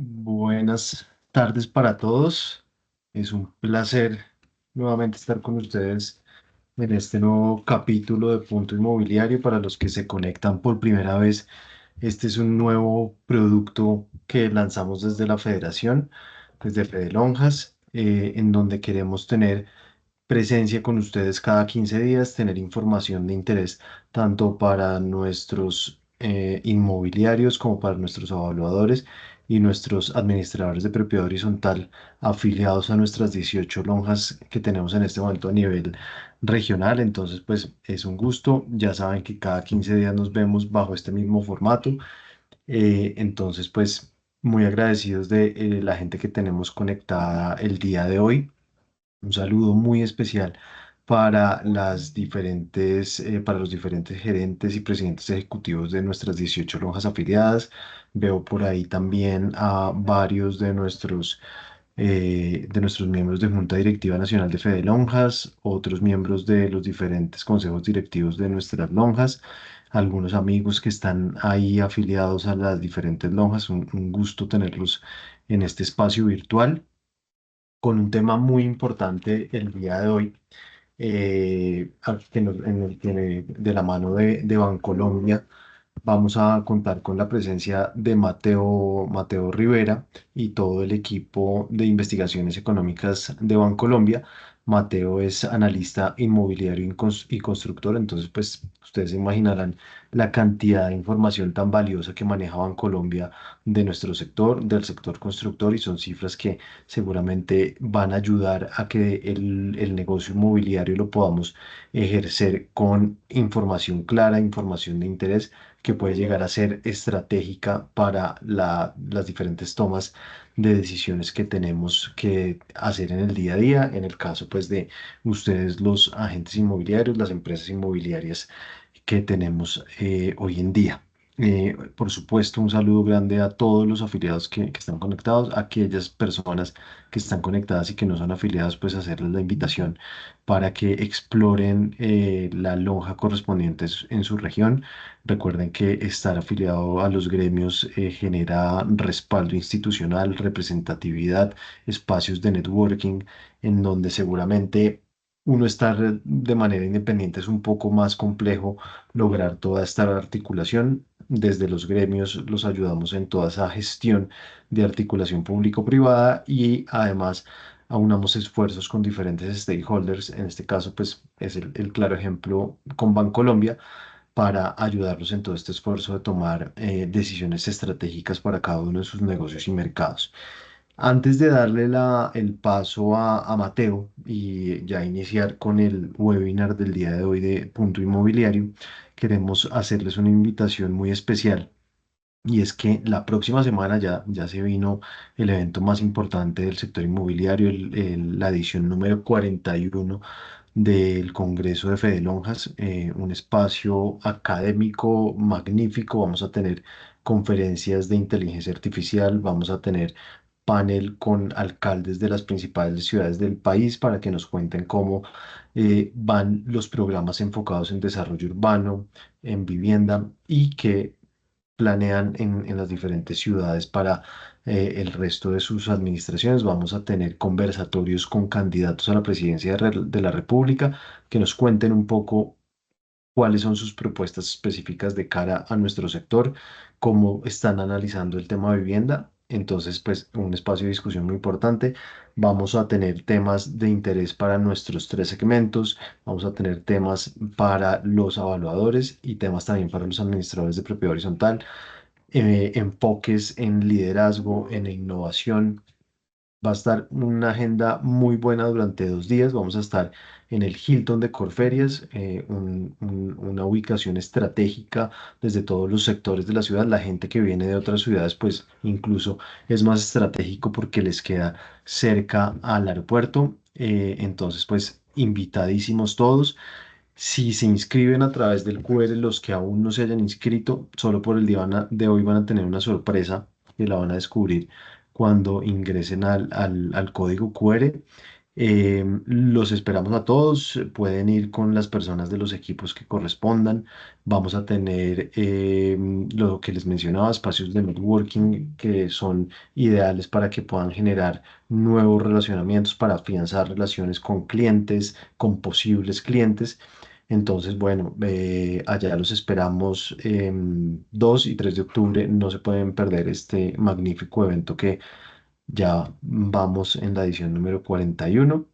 Buenas tardes para todos. Es un placer nuevamente estar con ustedes en este nuevo capítulo de Punto Inmobiliario. Para los que se conectan por primera vez, este es un nuevo producto que lanzamos desde la Federación, desde Fedelonjas, en donde queremos tener presencia con ustedes cada 15 días, tener información de interés tanto para nuestros inmobiliarios como para nuestros evaluadores y nuestros administradores de propiedad horizontal afiliados a nuestras 18 lonjas que tenemos en este momento a nivel regional. Entonces, pues es un gusto. Ya saben que cada 15 días nos vemos bajo este mismo formato. Entonces, pues muy agradecidos de la gente que tenemos conectada el día de hoy. Un saludo muy especial para para los diferentes gerentes y presidentes ejecutivos de nuestras 18 lonjas afiliadas. Veo por ahí también a varios de nuestros miembros de Junta Directiva Nacional de Fede Lonjas, otros miembros de los diferentes consejos directivos de nuestras lonjas, algunos amigos que están ahí afiliados a las diferentes lonjas. Un gusto tenerlos en este espacio virtual con un tema muy importante el día de hoy, en el que de la mano de Bancolombia vamos a contar con la presencia de Mateo Rivera y todo el equipo de investigaciones económicas de Bancolombia. Mateo es analista inmobiliario y constructor, entonces pues ustedes se imaginarán la cantidad de información tan valiosa que maneja Bancolombia de nuestro sector, del sector constructor, y son cifras que seguramente van a ayudar a que el negocio inmobiliario lo podamos ejercer con información clara, información de interés que puede llegar a ser estratégica para las diferentes tomas de decisiones que tenemos que hacer en el día a día, en el caso pues de ustedes los agentes inmobiliarios, las empresas inmobiliarias que tenemos hoy en día. Por supuesto, un saludo grande a todos los afiliados que están conectados, a aquellas personas que están conectadas y que no son afiliadas, pues hacerles la invitación para que exploren la lonja correspondiente en su región. Recuerden que estar afiliado a los gremios genera respaldo institucional, representatividad, espacios de networking, en donde seguramente uno estar de manera independiente es un poco más complejo lograr toda esta articulación. Desde los gremios los ayudamos en toda esa gestión de articulación público-privada y además aunamos esfuerzos con diferentes stakeholders. En este caso, pues es el claro ejemplo con Bancolombia para ayudarlos en todo este esfuerzo de tomar decisiones estratégicas para cada uno de sus negocios y mercados. Antes de darle el paso a Mateo y ya iniciar con el webinar del día de hoy de Punto Inmobiliario, queremos hacerles una invitación muy especial. Y es que la próxima semana ya se vino el evento más importante del sector inmobiliario, la edición número 41 del Congreso de Fedelonjas, un espacio académico magnífico. Vamos a tener conferencias de inteligencia artificial, vamos a tener panel con alcaldes de las principales ciudades del país para que nos cuenten cómo van los programas enfocados en desarrollo urbano, en vivienda y que planean en las diferentes ciudades para el resto de sus administraciones. Vamos a tener conversatorios con candidatos a la presidencia de la República que nos cuenten un poco cuáles son sus propuestas específicas de cara a nuestro sector, cómo están analizando el tema de vivienda. Entonces, pues un espacio de discusión muy importante. Vamos a tener temas de interés para nuestros tres segmentos, vamos a tener temas para los evaluadores y temas también para los administradores de propiedad horizontal, enfoques en liderazgo, en innovación. Va a estar una agenda muy buena durante 2 días. Vamos a estar en el Hilton de Corferias, una ubicación estratégica desde todos los sectores de la ciudad. La gente que viene de otras ciudades, pues incluso es más estratégico porque les queda cerca al aeropuerto. Entonces, pues invitadísimos todos. Si se inscriben a través del QR, los que aún no se hayan inscrito, solo por el día de hoy van a tener una sorpresa que la van a descubrir cuando ingresen al código QR. Los esperamos a todos, pueden ir con las personas de los equipos que correspondan. Vamos a tener lo que les mencionaba, espacios de networking que son ideales para que puedan generar nuevos relacionamientos, para afianzar relaciones con clientes, con posibles clientes. Entonces, bueno, allá los esperamos 2 y 3 de octubre. No se pueden perder este magnífico evento que ya vamos en la edición número 41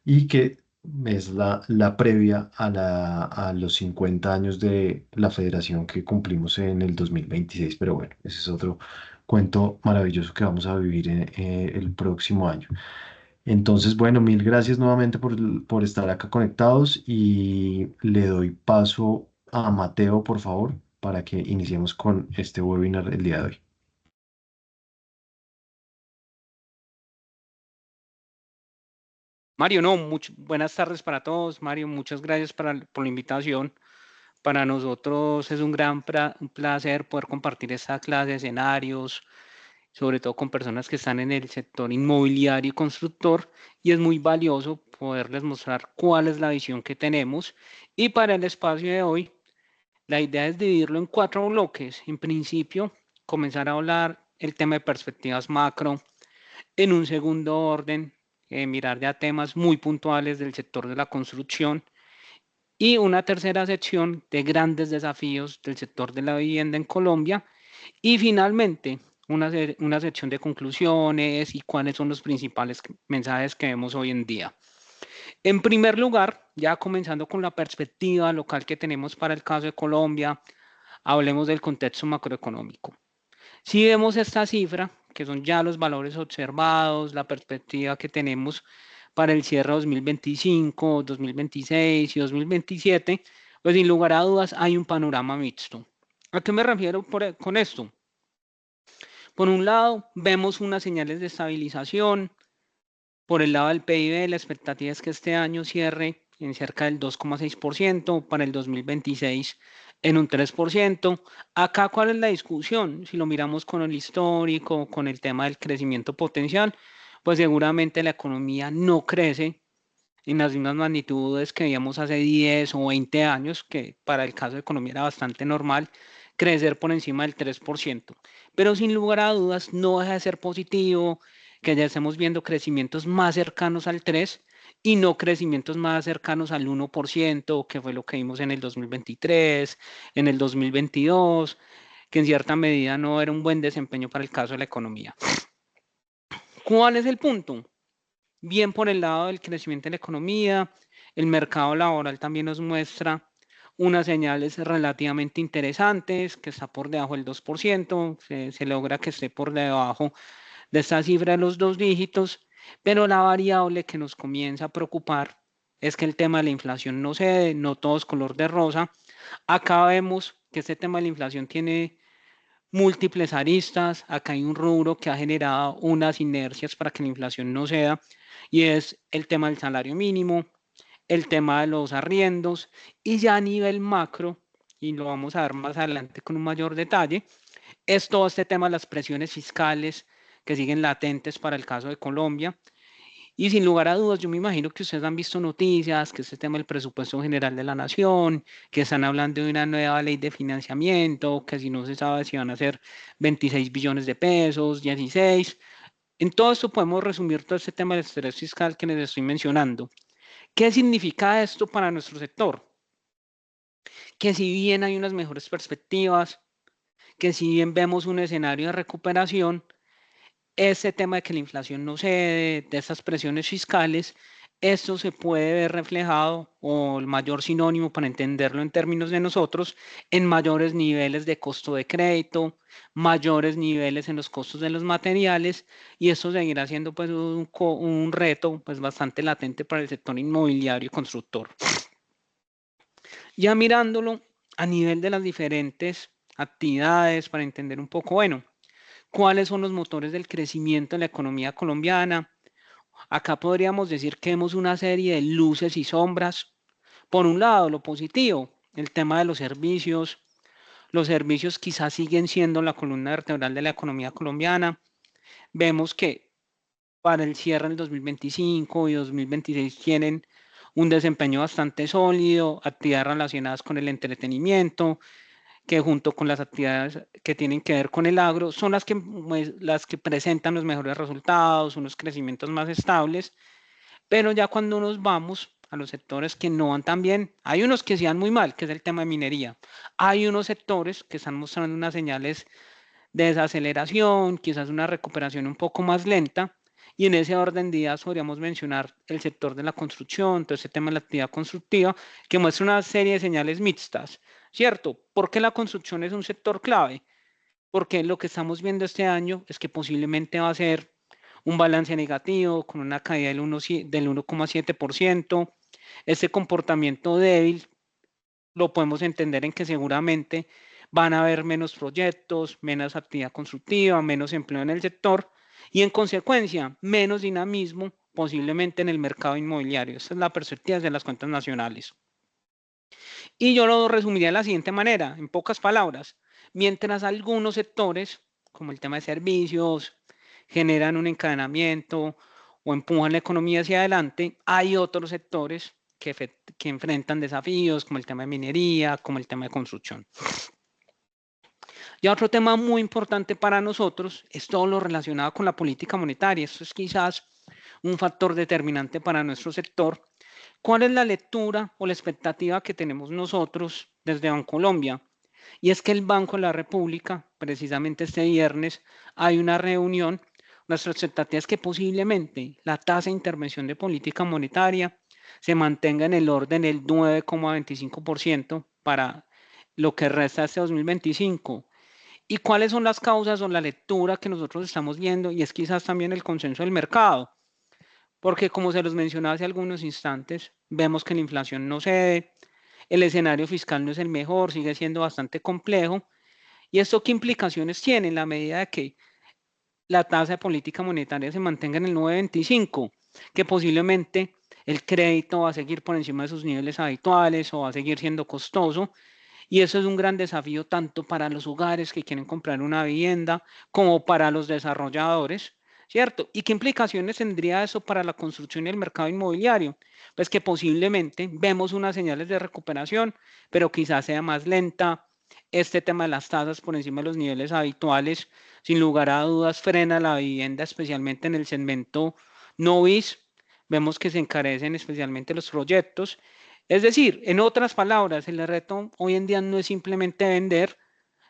y que es la previa a los 50 años de la federación que cumplimos en el 2026. Pero bueno, ese es otro cuento maravilloso que vamos a vivir el próximo año. Entonces, bueno, mil gracias nuevamente por estar acá conectados y le doy paso a Mateo, por favor, para que iniciemos con este webinar el día de hoy. Mario, no, buenas tardes para todos. Mario, muchas gracias por la invitación. Para nosotros es un un placer poder compartir esta clase de escenarios, sobre todo con personas que están en el sector inmobiliario y constructor, y es muy valioso poderles mostrar cuál es la visión que tenemos. Y para el espacio de hoy, la idea es dividirlo en 4 bloques. En principio, comenzar a hablar el tema de perspectivas macro. En un segundo orden, mirar ya temas muy puntuales del sector de la construcción. Y una tercera sección de grandes desafíos del sector de la vivienda en Colombia. Y finalmente, una sección de conclusiones y cuáles son los principales mensajes que vemos hoy en día. En primer lugar, ya comenzando con la perspectiva local que tenemos para el caso de Colombia, hablemos del contexto macroeconómico. Si vemos esta cifra, que son ya los valores observados, la perspectiva que tenemos para el cierre 2025, 2026 y 2027, pues sin lugar a dudas hay un panorama mixto. ¿A qué me refiero con esto? Por un lado, vemos unas señales de estabilización. Por el lado del PIB, la expectativa es que este año cierre en cerca del 2,6%, para el 2026 en un 3%. Acá, ¿cuál es la discusión? Si lo miramos con el histórico, con el tema del crecimiento potencial, pues seguramente la economía no crece en las mismas magnitudes que veíamos hace 10 o 20 años, que para el caso de economía era bastante normal crecer por encima del 3%. Pero sin lugar a dudas, no deja de ser positivo que ya estemos viendo crecimientos más cercanos al 3% y no crecimientos más cercanos al 1%, que fue lo que vimos en el 2023, en el 2022, que en cierta medida no era un buen desempeño para el caso de la economía. ¿Cuál es el punto? Bien por el lado del crecimiento de la economía, el mercado laboral también nos muestra unas señales relativamente interesantes, que está por debajo del 2%, se logra que esté por debajo de esta cifra de los 2 dígitos, pero la variable que nos comienza a preocupar es que el tema de la inflación no cede, no todo es color de rosa. Acá vemos que este tema de la inflación tiene múltiples aristas. Acá hay un rubro que ha generado unas inercias para que la inflación no ceda y es el tema del salario mínimo, el tema de los arriendos y ya a nivel macro, y lo vamos a ver más adelante con un mayor detalle, es todo este tema de las presiones fiscales que siguen latentes para el caso de Colombia. Y sin lugar a dudas, yo me imagino que ustedes han visto noticias, que este tema del presupuesto general de la nación, que están hablando de una nueva ley de financiamiento, que si no se sabe si van a ser 26 billones de pesos, 16. En todo esto podemos resumir todo este tema del estrés fiscal que les estoy mencionando. ¿Qué significa esto para nuestro sector? Que si bien hay unas mejores perspectivas, que si bien vemos un escenario de recuperación, ese tema de que la inflación no cede, de esas presiones fiscales, esto se puede ver reflejado, o el mayor sinónimo para entenderlo en términos de nosotros, en mayores niveles de costo de crédito, mayores niveles en los costos de los materiales, y esto seguirá siendo pues un reto pues bastante latente para el sector inmobiliario y constructor. Ya mirándolo a nivel de las diferentes actividades para entender un poco, bueno, cuáles son los motores del crecimiento en la economía colombiana. Acá podríamos decir que vemos una serie de luces y sombras. Por un lado, lo positivo, el tema de los servicios. Los servicios quizás siguen siendo la columna vertebral de la economía colombiana. Vemos que para el cierre del 2025 y 2026 tienen un desempeño bastante sólido, actividades relacionadas con el entretenimiento, que junto con las actividades que tienen que ver con el agro son las que presentan los mejores resultados, unos crecimientos más estables, pero ya cuando nos vamos a los sectores que no van tan bien, hay unos que sí van muy mal, que es el tema de minería. Hay unos sectores que están mostrando unas señales de desaceleración, quizás una recuperación un poco más lenta, y en ese orden de ideas podríamos mencionar el sector de la construcción, todo ese tema de la actividad constructiva, que muestra una serie de señales mixtas, ¿cierto? ¿Por qué la construcción es un sector clave? Porque lo que estamos viendo este año es que posiblemente va a ser un balance negativo con una caída del 1,7%. Este comportamiento débil lo podemos entender en que seguramente van a haber menos proyectos, menos actividad constructiva, menos empleo en el sector y en consecuencia menos dinamismo posiblemente en el mercado inmobiliario. Esa es la perspectiva de las cuentas nacionales. Y yo lo resumiría de la siguiente manera, en pocas palabras. Mientras algunos sectores, como el tema de servicios, generan un encadenamiento o empujan la economía hacia adelante, hay otros sectores que enfrentan desafíos, como el tema de minería, como el tema de construcción. Y otro tema muy importante para nosotros es todo lo relacionado con la política monetaria. Esto es quizás un factor determinante para nuestro sector. ¿Cuál es la lectura o la expectativa que tenemos nosotros desde Bancolombia? Y es que el Banco de la República, precisamente este viernes, hay una reunión. Nuestra expectativa es que posiblemente la tasa de intervención de política monetaria se mantenga en el orden del 9,25% para lo que resta de este 2025. ¿Y cuáles son las causas o la lectura que nosotros estamos viendo? Y es quizás también el consenso del mercado, porque como se los mencionaba hace algunos instantes, vemos que la inflación no cede, el escenario fiscal no es el mejor, sigue siendo bastante complejo. ¿Y esto qué implicaciones tiene en la medida de que la tasa de política monetaria se mantenga en el 9,25? Que posiblemente el crédito va a seguir por encima de sus niveles habituales o va a seguir siendo costoso. Y eso es un gran desafío tanto para los hogares que quieren comprar una vivienda como para los desarrolladores, ¿cierto? ¿Y qué implicaciones tendría eso para la construcción y el mercado inmobiliario? Pues que posiblemente vemos unas señales de recuperación, pero quizás sea más lenta. Este tema de las tasas por encima de los niveles habituales, sin lugar a dudas, frena la vivienda, especialmente en el segmento no bis. Vemos que se encarecen especialmente los proyectos. Es decir, en otras palabras, el reto hoy en día no es simplemente vender,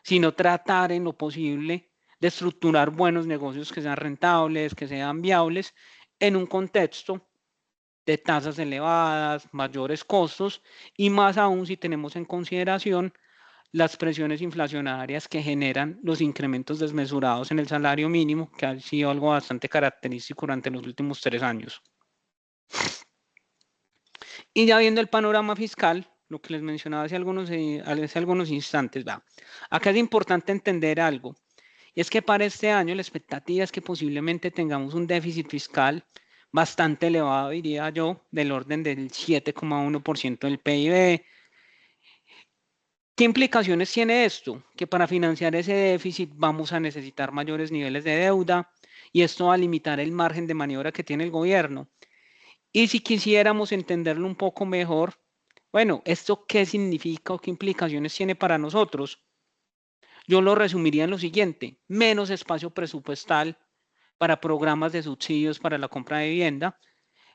sino tratar en lo posible de estructurar buenos negocios que sean rentables, que sean viables, en un contexto de tasas elevadas, mayores costos y más aún si tenemos en consideración las presiones inflacionarias que generan los incrementos desmesurados en el salario mínimo, que ha sido algo bastante característico durante los últimos 3 años. Y ya viendo el panorama fiscal, lo que les mencionaba hace algunos instantes, va. Acá es importante entender algo, y es que para este año la expectativa es que posiblemente tengamos un déficit fiscal bastante elevado, diría yo, del orden del 7,1% del PIB. ¿Qué implicaciones tiene esto? Que para financiar ese déficit vamos a necesitar mayores niveles de deuda y esto va a limitar el margen de maniobra que tiene el gobierno. Y si quisiéramos entenderlo un poco mejor, bueno, ¿esto qué significa o qué implicaciones tiene para nosotros? Yo lo resumiría en lo siguiente: menos espacio presupuestal para programas de subsidios para la compra de vivienda,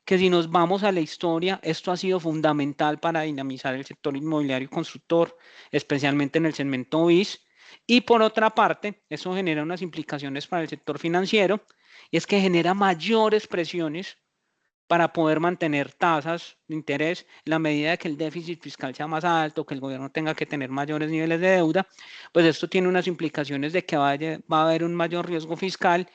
que si nos vamos a la historia, esto ha sido fundamental para dinamizar el sector inmobiliario y constructor, especialmente en el segmento BIS. Y por otra parte, eso genera unas implicaciones para el sector financiero, y es que genera mayores presiones para poder mantener tasas de interés en la medida de que el déficit fiscal sea más alto, que el gobierno tenga que tener mayores niveles de deuda, pues esto tiene unas implicaciones de que va a haber un mayor riesgo fiscal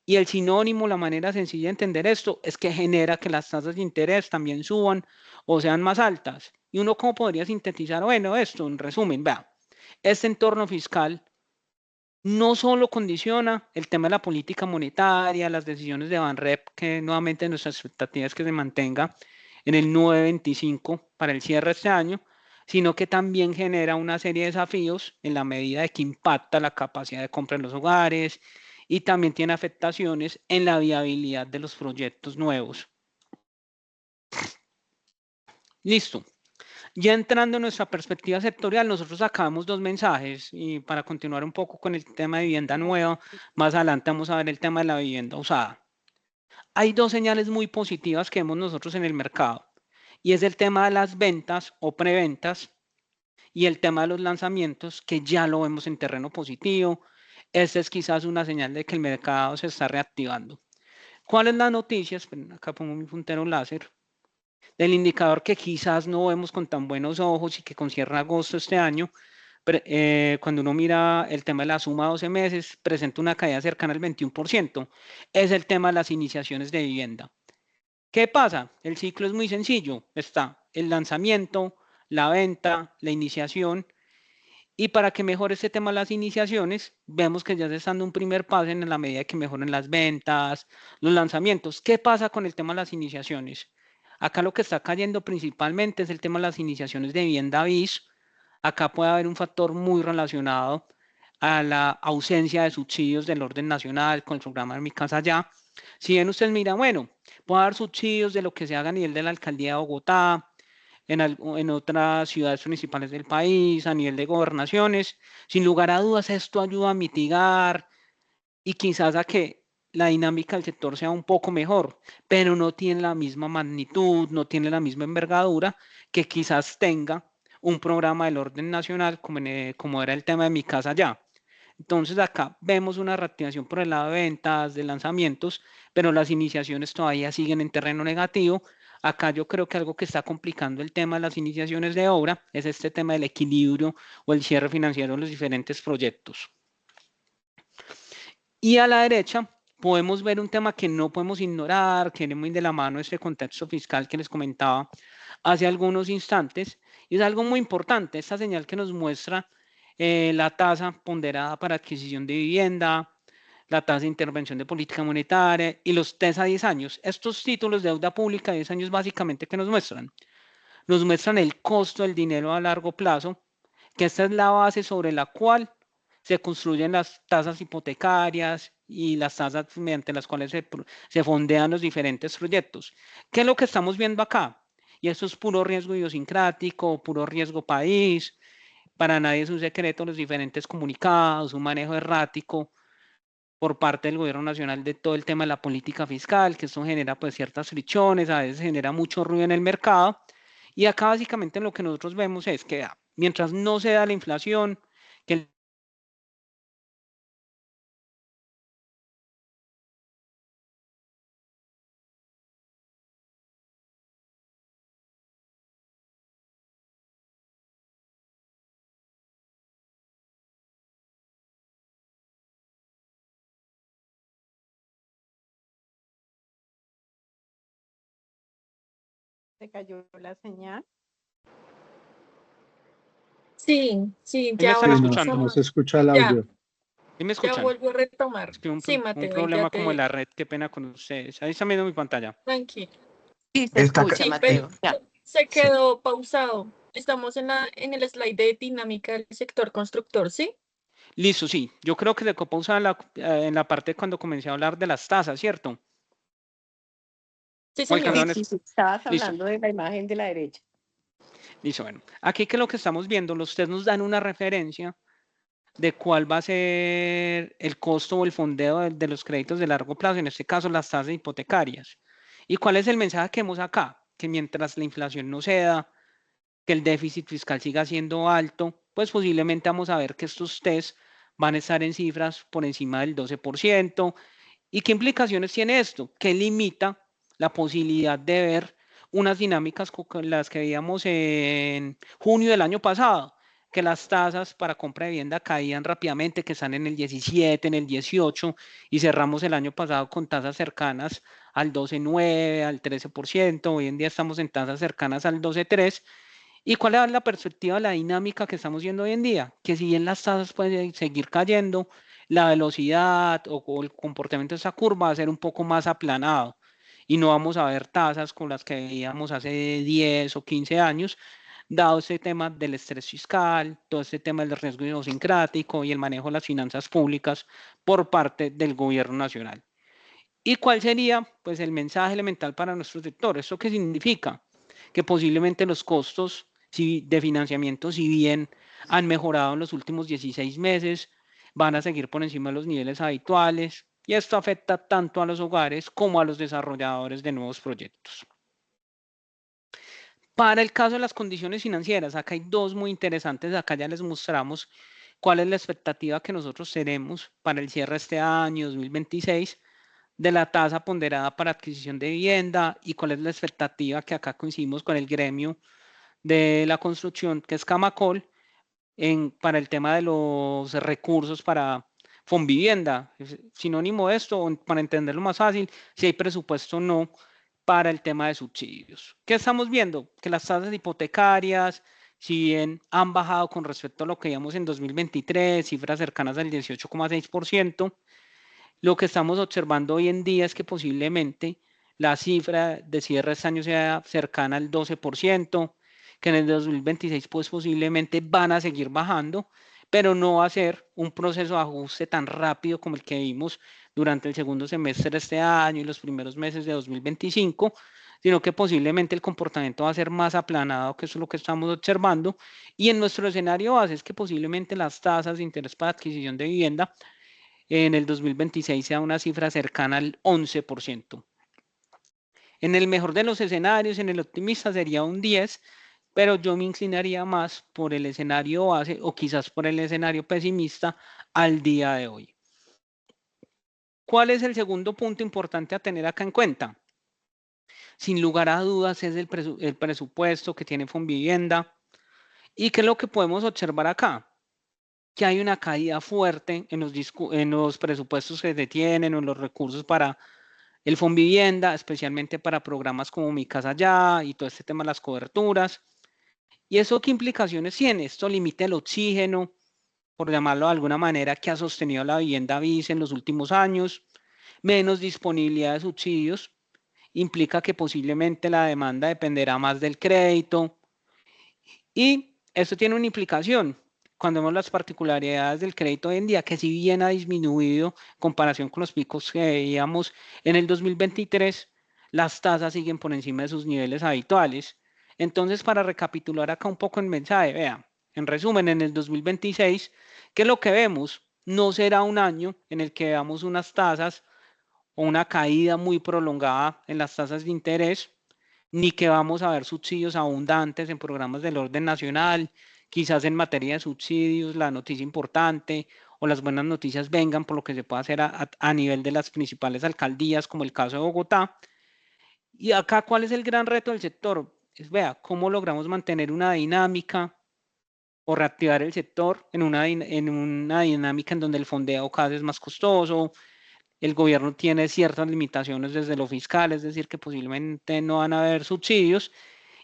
y el sinónimo, la manera sencilla de entender esto es que genera que las tasas de interés también suban o sean más altas. ¿Y uno cómo podría sintetizar? Bueno, esto en resumen, vea, este entorno fiscal no solo condiciona el tema de la política monetaria, las decisiones de Banrep, que nuevamente nuestra expectativa es que se mantenga en el 9,25 para el cierre de este año, sino que también genera una serie de desafíos en la medida de que impacta la capacidad de compra en los hogares y también tiene afectaciones en la viabilidad de los proyectos nuevos. Listo. Ya entrando en nuestra perspectiva sectorial, nosotros sacamos dos mensajes y para continuar un poco con el tema de vivienda nueva, más adelante vamos a ver el tema de la vivienda usada. Hay dos señales muy positivas que vemos nosotros en el mercado y es el tema de las ventas o preventas y el tema de los lanzamientos que ya lo vemos en terreno positivo. Esta es quizás una señal de que el mercado se está reactivando. ¿Cuál es la noticia? Esperen, acá pongo mi puntero láser. Del indicador que quizás no vemos con tan buenos ojos y que con cierre agosto este año, cuando uno mira el tema de la suma 12 meses, presenta una caída cercana al 21%. Es el tema de las iniciaciones de vivienda. ¿Qué pasa? El ciclo es muy sencillo. Está el lanzamiento, la venta, la iniciación. Y para que mejore este tema de las iniciaciones, vemos que ya se está dando un primer paso en la medida que mejoren las ventas, los lanzamientos. ¿Qué pasa con el tema de las iniciaciones? Acá lo que está cayendo principalmente es el tema de las iniciaciones de vivienda BIS. Acá puede haber un factor muy relacionado a la ausencia de subsidios del orden nacional con el programa de Mi Casa Ya. Si bien usted mira, bueno, puede haber subsidios de lo que se haga a nivel de la alcaldía de Bogotá, en otras ciudades principales del país, a nivel de gobernaciones. Sin lugar a dudas, esto ayuda a mitigar y quizás a que la dinámica del sector sea un poco mejor, pero no tiene la misma magnitud, no tiene la misma envergadura que quizás tenga un programa del orden nacional como era el tema de Mi Casa Ya. Entonces acá vemos una reactivación por el lado de ventas, de lanzamientos, pero las iniciaciones todavía siguen en terreno negativo. Acá yo creo que algo que está complicando el tema de las iniciaciones de obra es este tema del equilibrio o el cierre financiero de los diferentes proyectos. Y a la derecha podemos ver un tema que no podemos ignorar, que viene muy de la mano de este contexto fiscal que les comentaba hace algunos instantes, y es algo muy importante, esta señal que nos muestra la tasa ponderada para adquisición de vivienda, la tasa de intervención de política monetaria y los TES a 10 años. Estos títulos de deuda pública a 10 años básicamente que nos muestran el costo del dinero a largo plazo, que esta es la base sobre la cual se construyen las tasas hipotecarias y las tasas mediante las cuales se fondean los diferentes proyectos. ¿Qué es lo que estamos viendo acá? Y eso es puro riesgo idiosincrático, puro riesgo país. Para nadie es un secreto los diferentes comunicados, un manejo errático por parte del gobierno nacional de todo el tema de la política fiscal, que esto genera pues ciertas fricciones, a veces genera mucho ruido en el mercado. Y acá básicamente lo que nosotros vemos es que mientras no se da la inflación, que el Se cayó la señal. Sí, ¿Sí me ya están ahora escuchando? No se escucha el audio. ¿Sí me ya escuchan? vuelvo a retomar. Es que un Sí, Mateo, ahí problema ya como te... la red, qué pena con ustedes. Ahí está viendo mi pantalla. Tranquilo. Sí, se escucha, Sí, Mateo. Ya. se Sí. quedó pausado. Estamos en el slide de dinámica del sector constructor, ¿sí? Listo, sí. Yo creo que se pausa en la parte cuando comencé a hablar de las tasas, ¿cierto? Sí, ¿O señor. alcanzaron Sí, estabas Listo, hablando de la imagen de la derecha. listo. Bueno, aquí que lo que estamos viendo, los test nos dan una referencia de cuál va a ser el costo o el fondeo de los créditos de largo plazo, en este caso las tasas hipotecarias. ¿Y cuál es el mensaje que vemos acá? Que mientras la inflación no ceda, que el déficit fiscal siga siendo alto, pues posiblemente vamos a ver que estos test van a estar en cifras por encima del 12%. ¿Y qué implicaciones tiene esto? Que limita la posibilidad de ver unas dinámicas con las que veíamos en junio del año pasado, que las tasas para compra de vivienda caían rápidamente, que están en el 17, en el 18, y cerramos el año pasado con tasas cercanas al 12,9, al 13%. Hoy en día estamos en tasas cercanas al 12,3. ¿Y cuál es la perspectiva, la dinámica que estamos viendo hoy en día? Que si bien las tasas pueden seguir cayendo, la velocidad o el comportamiento de esa curva va a ser un poco más aplanado y no vamos a ver tasas con las que veíamos hace 10 o 15 años dado ese tema del estrés fiscal, todo ese tema del riesgo idiosincrático y el manejo de las finanzas públicas por parte del gobierno nacional. ¿Y cuál sería pues, el mensaje elemental para nuestro sector? ¿Esto qué significa? Que posiblemente los costos de financiamiento, si bien han mejorado en los últimos 16 meses, van a seguir por encima de los niveles habituales, y esto afecta tanto a los hogares como a los desarrolladores de nuevos proyectos. Para el caso de las condiciones financieras, acá hay dos muy interesantes. Acá ya les mostramos cuál es la expectativa que nosotros tenemos para el cierre de este año 2026 de la tasa ponderada para adquisición de vivienda y cuál es la expectativa que acá coincidimos con el gremio de la construcción, que es Camacol, para el tema de los recursos para Fonvivienda. Sinónimo de esto, para entenderlo más fácil, si hay presupuesto o no para el tema de subsidios. ¿Qué estamos viendo? Que las tasas hipotecarias, si bien han bajado con respecto a lo que vimos en 2023, cifras cercanas al 18,6%, lo que estamos observando hoy en día es que posiblemente la cifra de cierre de este año sea cercana al 12%, que en el 2026 pues posiblemente van a seguir bajando, pero no va a ser un proceso de ajuste tan rápido como el que vimos durante el segundo semestre de este año y los primeros meses de 2025, sino que posiblemente el comportamiento va a ser más aplanado, que eso es lo que estamos observando, y en nuestro escenario base es que posiblemente las tasas de interés para adquisición de vivienda en el 2026 sea una cifra cercana al 11%. En el mejor de los escenarios, en el optimista sería un 10%, pero yo me inclinaría más por el escenario base o quizás por el escenario pesimista al día de hoy. ¿Cuál es el segundo punto importante a tener acá en cuenta? Sin lugar a dudas es el presupuesto que tiene Fonvivienda. ¿Y qué es lo que podemos observar acá? Que hay una caída fuerte en los presupuestos que se tienen o en los recursos para el Fonvivienda, especialmente para programas como Mi Casa Ya y todo este tema de las coberturas. ¿Y eso qué implicaciones tiene? Esto limita el oxígeno, por llamarlo de alguna manera, que ha sostenido la vivienda BIS en los últimos años, menos disponibilidad de subsidios, implica que posiblemente la demanda dependerá más del crédito, y esto tiene una implicación cuando vemos las particularidades del crédito hoy en día, que si bien ha disminuido en comparación con los picos que veíamos en el 2023, las tasas siguen por encima de sus niveles habituales. Entonces, para recapitular acá un poco el mensaje, vean, en resumen, en el 2026, ¿qué es lo que vemos? No será un año en el que veamos unas tasas o una caída muy prolongada en las tasas de interés, ni que vamos a ver subsidios abundantes en programas del orden nacional. Quizás en materia de subsidios la noticia importante o las buenas noticias vengan por lo que se puede hacer a nivel de las principales alcaldías, como el caso de Bogotá. Y acá, ¿cuál es el gran reto del sector? Vea, ¿cómo logramos mantener una dinámica o reactivar el sector en una dinámica en donde el fondeo cada vez es más costoso? El gobierno tiene ciertas limitaciones desde lo fiscal, es decir, que posiblemente no van a haber subsidios,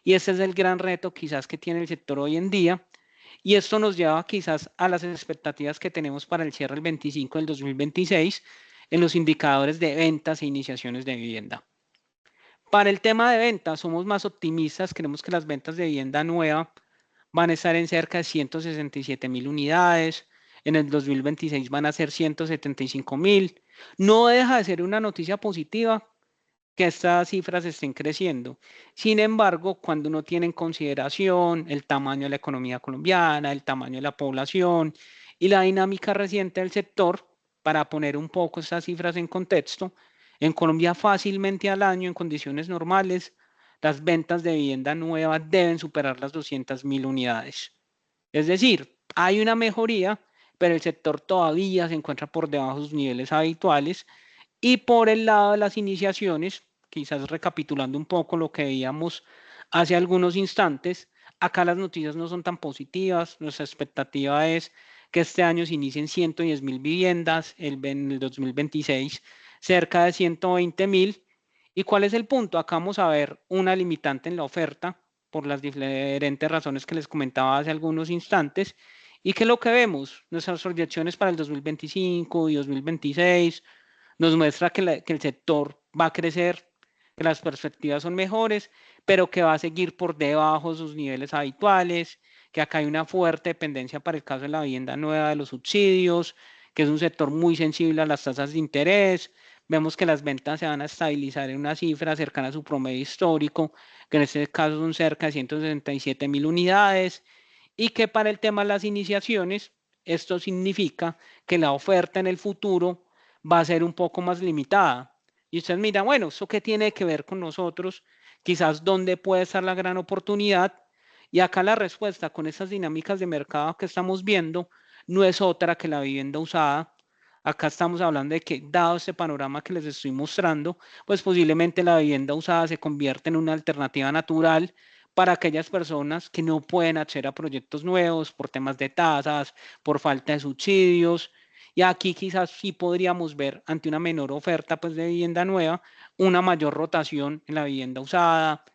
y ese es el gran reto quizás que tiene el sector hoy en día, y esto nos lleva quizás a las expectativas que tenemos para el cierre del 25 del 2026 en los indicadores de ventas e iniciaciones de vivienda. Para el tema de ventas, somos más optimistas, creemos que las ventas de vivienda nueva van a estar en cerca de 167.000 unidades, en el 2026 van a ser 175.000. No deja de ser una noticia positiva que estas cifras estén creciendo. Sin embargo, cuando uno tiene en consideración el tamaño de la economía colombiana, el tamaño de la población y la dinámica reciente del sector, para poner un poco estas cifras en contexto, en Colombia fácilmente al año, en condiciones normales, las ventas de vivienda nueva deben superar las 200.000 unidades. Es decir, hay una mejoría, pero el sector todavía se encuentra por debajo de sus niveles habituales. Y por el lado de las iniciaciones, quizás recapitulando un poco lo que veíamos hace algunos instantes, acá las noticias no son tan positivas. Nuestra expectativa es que este año se inicien 110.000 viviendas, en el 2026 cerca de 120.000. ¿Y cuál es el punto? Acá vamos a ver una limitante en la oferta por las diferentes razones que les comentaba hace algunos instantes. ¿Y qué es lo que vemos? Nuestras proyecciones para el 2025 y 2026 nos muestra que el sector va a crecer, que las perspectivas son mejores, pero que va a seguir por debajo de sus niveles habituales, que acá hay una fuerte dependencia para el caso de la vivienda nueva de los subsidios, que es un sector muy sensible a las tasas de interés. Vemos que las ventas se van a estabilizar en una cifra cercana a su promedio histórico, que en este caso son cerca de 167.000 unidades, y que para el tema de las iniciaciones, esto significa que la oferta en el futuro va a ser un poco más limitada. Y ustedes miran, bueno, ¿eso qué tiene que ver con nosotros? Quizás dónde puede estar la gran oportunidad. Y acá la respuesta con esas dinámicas de mercado que estamos viendo no es otra que la vivienda usada. Acá estamos hablando de que, dado este panorama que les estoy mostrando, pues posiblemente la vivienda usada se convierte en una alternativa natural para aquellas personas que no pueden acceder a proyectos nuevos por temas de tasas, por falta de subsidios. Y aquí quizás sí podríamos ver, ante una menor oferta pues, de vivienda nueva, una mayor rotación en la vivienda usada,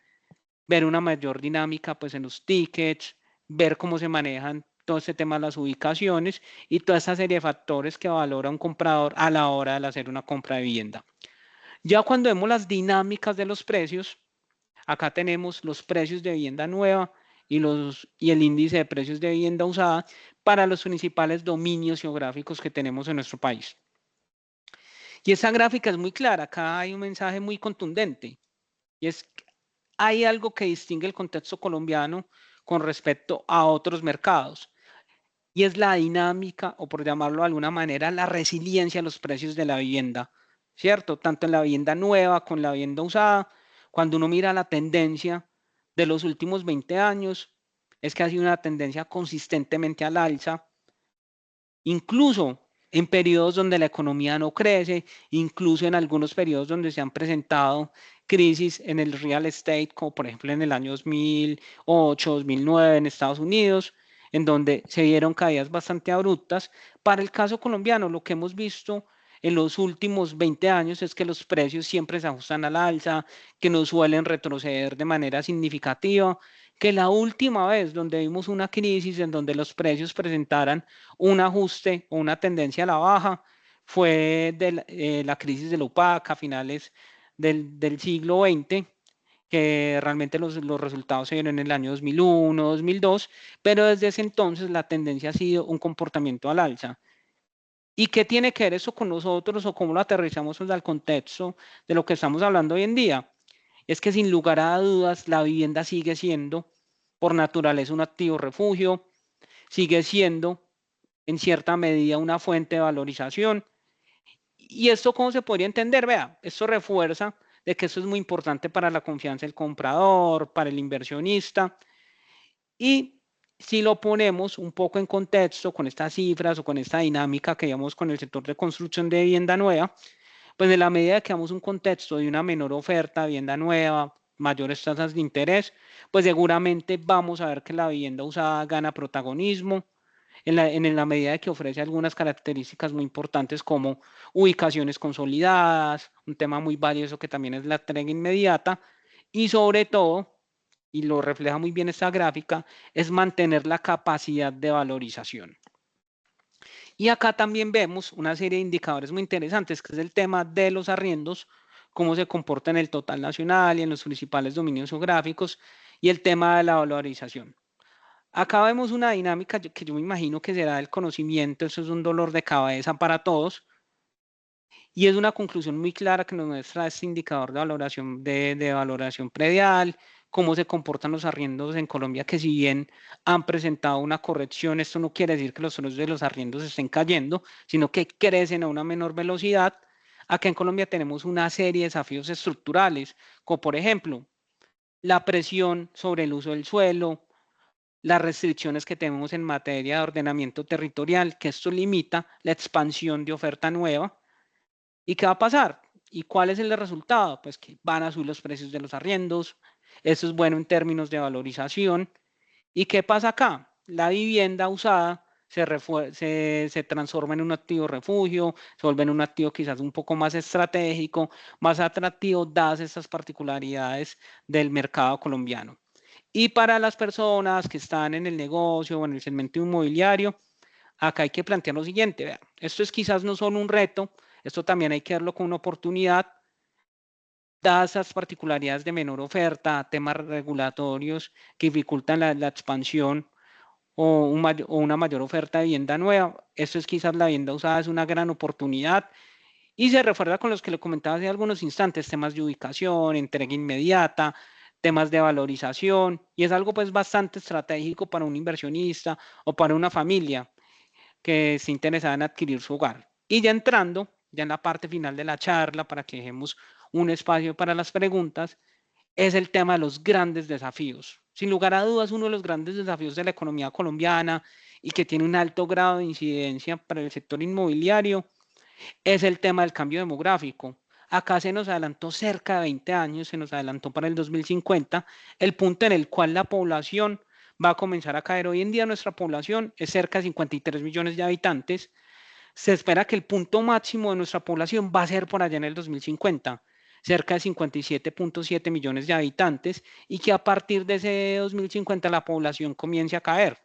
ver una mayor dinámica pues, en los tickets, ver cómo se manejan todo este tema de las ubicaciones y toda esa serie de factores que valora un comprador a la hora de hacer una compra de vivienda. Ya cuando vemos las dinámicas de los precios, acá tenemos los precios de vivienda nueva y el índice de precios de vivienda usada para los principales dominios geográficos que tenemos en nuestro país. Y esa gráfica es muy clara, acá hay un mensaje muy contundente, y es que hay algo que distingue el contexto colombiano con respecto a otros mercados, y es la dinámica, o por llamarlo de alguna manera, la resiliencia de los precios de la vivienda, ¿cierto? Tanto en la vivienda nueva como en la vivienda usada. Cuando uno mira la tendencia de los últimos 20 años, es que ha sido una tendencia consistentemente al alza, incluso en periodos donde la economía no crece, incluso en algunos periodos donde se han presentado crisis en el real estate, como por ejemplo en el año 2008, 2009 en Estados Unidos, en donde se dieron caídas bastante abruptas. Para el caso colombiano, lo que hemos visto en los últimos 20 años es que los precios siempre se ajustan al alza, que no suelen retroceder de manera significativa, que la última vez donde vimos una crisis en donde los precios presentaran un ajuste o una tendencia a la baja fue de la crisis de la UPAC a finales del siglo XX, que realmente los resultados se dieron en el año 2001, 2002, pero desde ese entonces la tendencia ha sido un comportamiento al alza. ¿Y qué tiene que ver eso con nosotros o cómo lo aterrizamos al contexto de lo que estamos hablando hoy en día? Es que sin lugar a dudas la vivienda sigue siendo por naturaleza un activo refugio, sigue siendo en cierta medida una fuente de valorización. ¿Y esto cómo se podría entender? Vea, esto refuerza de que esto es muy importante para la confianza del comprador, para el inversionista. Y si lo ponemos un poco en contexto con estas cifras o con esta dinámica que vemos con el sector de construcción de vivienda nueva, pues en la medida que damos un contexto de una menor oferta de vivienda nueva, mayores tasas de interés, pues seguramente vamos a ver que la vivienda usada gana protagonismo en la medida de que ofrece algunas características muy importantes como ubicaciones consolidadas, un tema muy valioso que también es la entrega inmediata y sobre todo, y lo refleja muy bien esta gráfica, es mantener la capacidad de valorización. Y acá también vemos una serie de indicadores muy interesantes, que es el tema de los arriendos, cómo se comporta en el total nacional y en los principales dominios geográficos, y el tema de la valorización. Acá vemos una dinámica que yo me imagino que será el conocimiento, eso es un dolor de cabeza para todos, y es una conclusión muy clara que nos muestra este indicador de valoración predial, cómo se comportan los arriendos en Colombia, que si bien han presentado una corrección, esto no quiere decir que los precios de los arriendos estén cayendo, sino que crecen a una menor velocidad. Acá en Colombia tenemos una serie de desafíos estructurales, como por ejemplo, la presión sobre el uso del suelo, las restricciones que tenemos en materia de ordenamiento territorial, que esto limita la expansión de oferta nueva. ¿Y qué va a pasar? ¿Y cuál es el resultado? Pues que van a subir los precios de los arriendos. Eso es bueno en términos de valorización. ¿Y qué pasa acá? La vivienda usada se transforma en un activo refugio, se vuelve en un activo quizás un poco más estratégico, más atractivo, dadas estas particularidades del mercado colombiano. Y para las personas que están en el negocio o en el segmento inmobiliario, acá hay que plantear lo siguiente, vean, esto es quizás no solo un reto, esto también hay que verlo como una oportunidad. dadas esas particularidades de menor oferta, temas regulatorios que dificultan la expansión o una mayor oferta de vivienda nueva, esto es quizás la vivienda usada es una gran oportunidad y se refuerza con los que le comentaba hace algunos instantes, temas de ubicación, entrega inmediata, temas de valorización, y es algo pues bastante estratégico para un inversionista o para una familia que esté interesada en adquirir su hogar. Y ya entrando, ya en la parte final de la charla, para que dejemos un espacio para las preguntas, es el tema de los grandes desafíos. Sin lugar a dudas, uno de los grandes desafíos de la economía colombiana y que tiene un alto grado de incidencia para el sector inmobiliario es el tema del cambio demográfico. Acá se nos adelantó cerca de 20 años, se nos adelantó para el 2050, el punto en el cual la población va a comenzar a caer. Hoy en día nuestra población es cerca de 53 millones de habitantes. Se espera que el punto máximo de nuestra población va a ser por allá en el 2050, cerca de 57.7 millones de habitantes, y que a partir de ese 2050 la población comience a caer.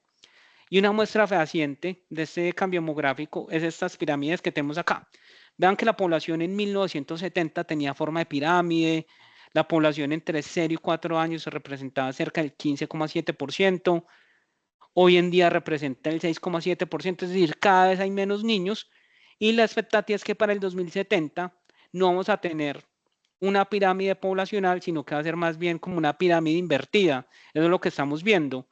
Y una muestra fehaciente de este cambio demográfico es estas pirámides que tenemos acá. Vean que la población en 1970 tenía forma de pirámide, la población entre 0 y 4 años se representaba cerca del 15,7%, hoy en día representa el 6,7%, es decir, cada vez hay menos niños y la expectativa es que para el 2070 no vamos a tener una pirámide poblacional, sino que va a ser más bien como una pirámide invertida. Eso es lo que estamos viendo.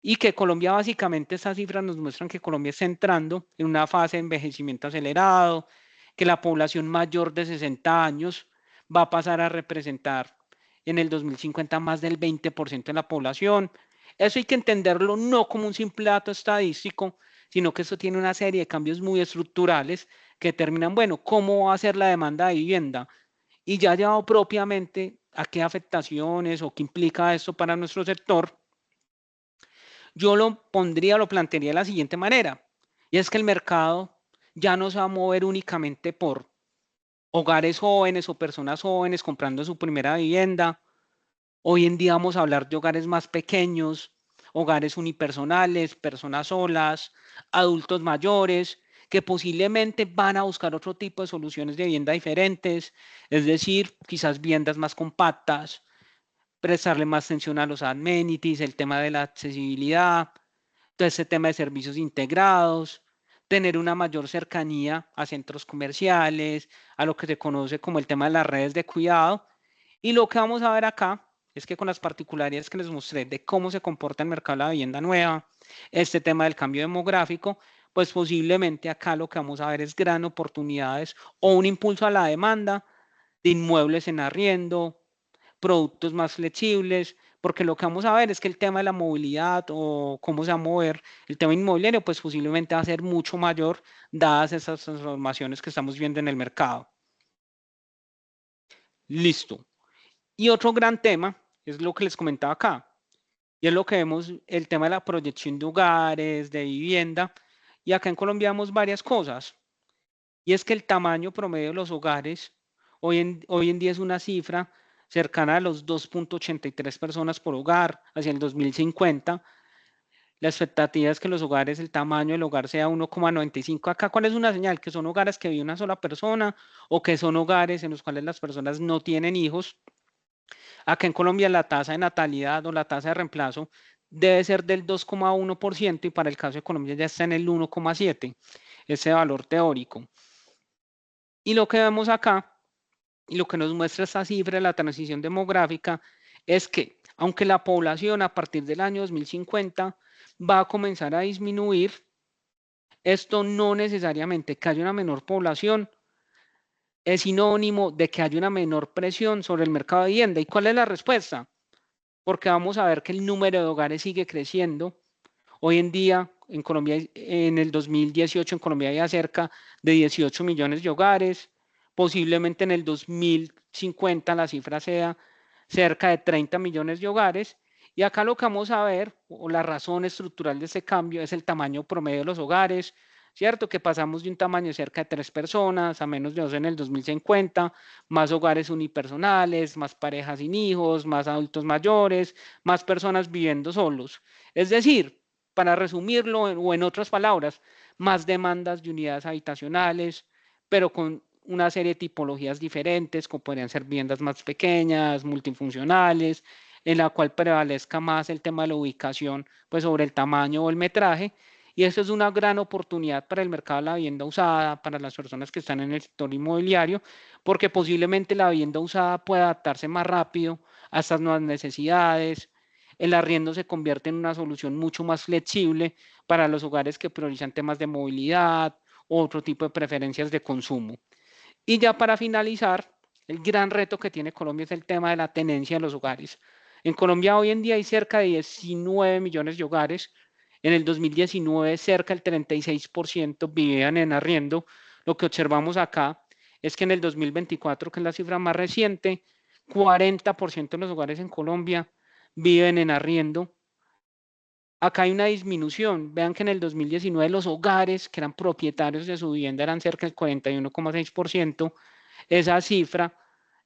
Y que Colombia, básicamente, estas cifras nos muestran que Colombia está entrando en una fase de envejecimiento acelerado, que la población mayor de 60 años va a pasar a representar en el 2050 más del 20% de la población. Eso hay que entenderlo no como un simple dato estadístico, sino que eso tiene una serie de cambios muy estructurales que determinan, bueno, cómo va a ser la demanda de vivienda. Y ya llevado propiamente a qué afectaciones o qué implica esto para nuestro sector, yo lo plantearía de la siguiente manera, y es que el mercado ya no se va a mover únicamente por hogares jóvenes o personas jóvenes comprando su primera vivienda. Hoy en día vamos a hablar de hogares más pequeños, hogares unipersonales, personas solas, adultos mayores, que posiblemente van a buscar otro tipo de soluciones de vivienda diferentes, es decir, quizás viviendas más compactas, prestarle más atención a los amenities, el tema de la accesibilidad, todo ese tema de servicios integrados, tener una mayor cercanía a centros comerciales, a lo que se conoce como el tema de las redes de cuidado. Y lo que vamos a ver acá es que con las particularidades que les mostré de cómo se comporta el mercado de la vivienda nueva, este tema del cambio demográfico, pues posiblemente acá lo que vamos a ver es gran oportunidades o un impulso a la demanda de inmuebles en arriendo, productos más flexibles, porque lo que vamos a ver es que el tema de la movilidad o cómo se va a mover el tema inmobiliario, pues posiblemente va a ser mucho mayor dadas esas transformaciones que estamos viendo en el mercado. Listo. Y otro gran tema es lo que les comentaba acá, y es lo que vemos, el tema de la proyección de hogares, de vivienda, y acá en Colombia vemos varias cosas, y es que el tamaño promedio de los hogares hoy en día es una cifra cercana a los 2.83 personas por hogar hacia el 2050. La expectativa es que los hogares, el tamaño del hogar sea 1,95. Acá, ¿cuál es una señal? Que son hogares que vive una sola persona o que son hogares en los cuales las personas no tienen hijos. Acá en Colombia la tasa de natalidad o la tasa de reemplazo debe ser del 2,1% y para el caso de Colombia ya está en el 1,7%, ese valor teórico. Y lo que vemos acá, y lo que nos muestra esta cifra de la transición demográfica, es que aunque la población a partir del año 2050 va a comenzar a disminuir, esto no necesariamente que haya una menor población es sinónimo de que haya una menor presión sobre el mercado de vivienda. ¿Y cuál es la respuesta? Porque vamos a ver que el número de hogares sigue creciendo. Hoy en día, en Colombia, en el 2018, en Colombia había cerca de 18 millones de hogares. Posiblemente en el 2050 la cifra sea cerca de 30 millones de hogares. Y acá lo que vamos a ver, o la razón estructural de ese cambio, es el tamaño promedio de los hogares, ¿cierto? Que pasamos de un tamaño de cerca de 3 personas a menos de 2 en el 2050, más hogares unipersonales, más parejas sin hijos, más adultos mayores, más personas viviendo solos. Es decir, para resumirlo, o en otras palabras, más demandas de unidades habitacionales, pero con una serie de tipologías diferentes, como podrían ser viviendas más pequeñas, multifuncionales, en la cual prevalezca más el tema de la ubicación, pues sobre el tamaño o el metraje. Y eso es una gran oportunidad para el mercado de la vivienda usada, para las personas que están en el sector inmobiliario, porque posiblemente la vivienda usada pueda adaptarse más rápido a estas nuevas necesidades. El arriendo se convierte en una solución mucho más flexible para los hogares que priorizan temas de movilidad u otro tipo de preferencias de consumo. Y ya para finalizar, el gran reto que tiene Colombia es el tema de la tenencia de los hogares. En Colombia hoy en día hay cerca de 19 millones de hogares. En el 2019 cerca del 36% vivían en arriendo. Lo que observamos acá es que en el 2024, que es la cifra más reciente, 40% de los hogares en Colombia viven en arriendo. Acá hay una disminución. Vean que en el 2019 los hogares que eran propietarios de su vivienda eran cerca del 41,6%. Esa cifra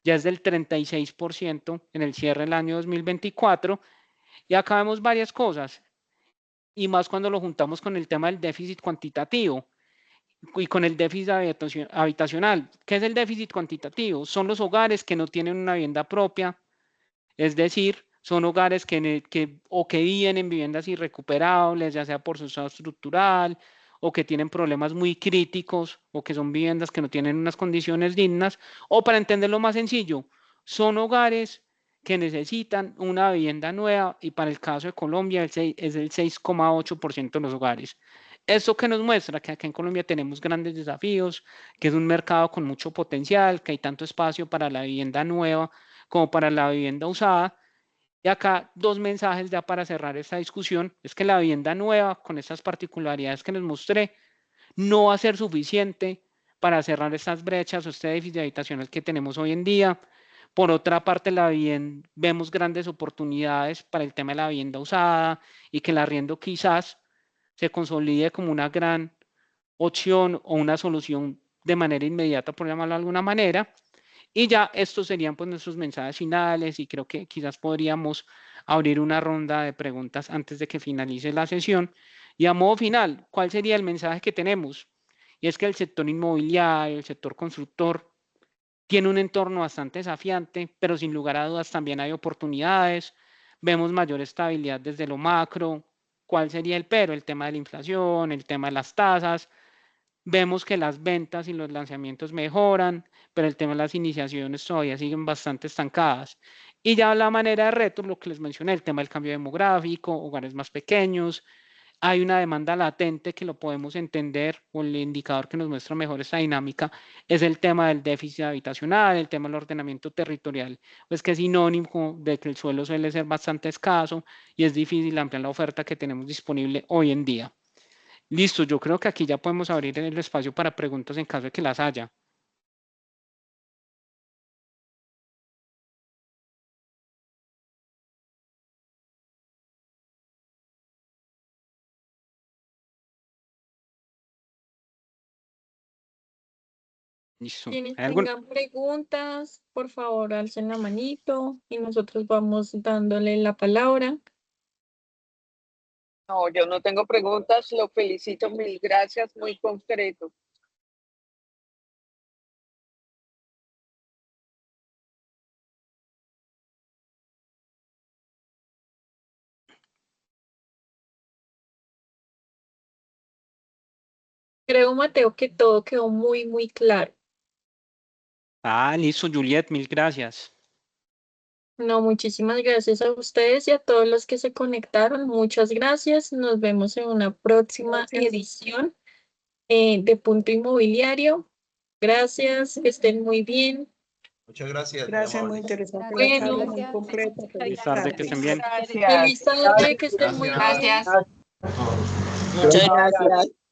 ya es del 36% en el cierre del año 2024. Y acá vemos varias cosas, y más cuando lo juntamos con el tema del déficit cuantitativo y con el déficit habitacional. ¿Qué es el déficit cuantitativo? Son los hogares que no tienen una vivienda propia, es decir, son hogares que viven en viviendas irrecuperables, ya sea por su estado estructural, o que tienen problemas muy críticos, o que son viviendas que no tienen unas condiciones dignas, o para entenderlo más sencillo, son hogares que necesitan una vivienda nueva, y para el caso de Colombia es el 6,8% de los hogares. ¿Esto que nos muestra? Que acá en Colombia tenemos grandes desafíos, que es un mercado con mucho potencial, que hay tanto espacio para la vivienda nueva como para la vivienda usada. Y acá dos mensajes ya para cerrar esta discusión. Es que la vivienda nueva, con estas particularidades que les mostré, no va a ser suficiente para cerrar estas brechas o este déficit habitacional que tenemos hoy en día. Por otra parte, vemos grandes oportunidades para el tema de la vivienda usada, y que el arriendo quizás se consolide como una gran opción o una solución de manera inmediata, por llamarlo de alguna manera. Y ya estos serían pues nuestros mensajes finales, y creo que quizás podríamos abrir una ronda de preguntas antes de que finalice la sesión. Y a modo final, ¿cuál sería el mensaje que tenemos? Y es que el sector inmobiliario, el sector constructor, tiene un entorno bastante desafiante, pero sin lugar a dudas también hay oportunidades. Vemos mayor estabilidad desde lo macro. ¿Cuál sería el pero? El tema de la inflación, el tema de las tasas. Vemos que las ventas y los lanzamientos mejoran, pero el tema de las iniciaciones todavía siguen bastante estancadas. Y ya la manera de retos, lo que les mencioné, el tema del cambio demográfico, hogares más pequeños. Hay una demanda latente que lo podemos entender, o el indicador que nos muestra mejor esta dinámica es el tema del déficit habitacional, el tema del ordenamiento territorial, pues que es sinónimo de que el suelo suele ser bastante escaso y es difícil ampliar la oferta que tenemos disponible hoy en día. Listo, yo creo que aquí ya podemos abrir el espacio para preguntas en caso de que las haya. Listo. Quienes ¿Hay algún? tengan preguntas, por favor, alcen la manito y nosotros vamos dándole la palabra. No, yo no tengo preguntas, lo felicito, mil gracias, muy concreto. Creo, Mateo, que todo quedó muy, muy claro. Listo, Juliet, mil gracias. No, muchísimas gracias a ustedes y a todos los que se conectaron. Muchas gracias. Nos vemos en una próxima edición de Punto Inmobiliario. Gracias, que estén muy bien. Muchas gracias. Gracias, muy interesante. Bueno, La charla, muy completa. Feliz tarde, que estén bien. Feliz tarde, que estén muy bien. Gracias. Muchas gracias.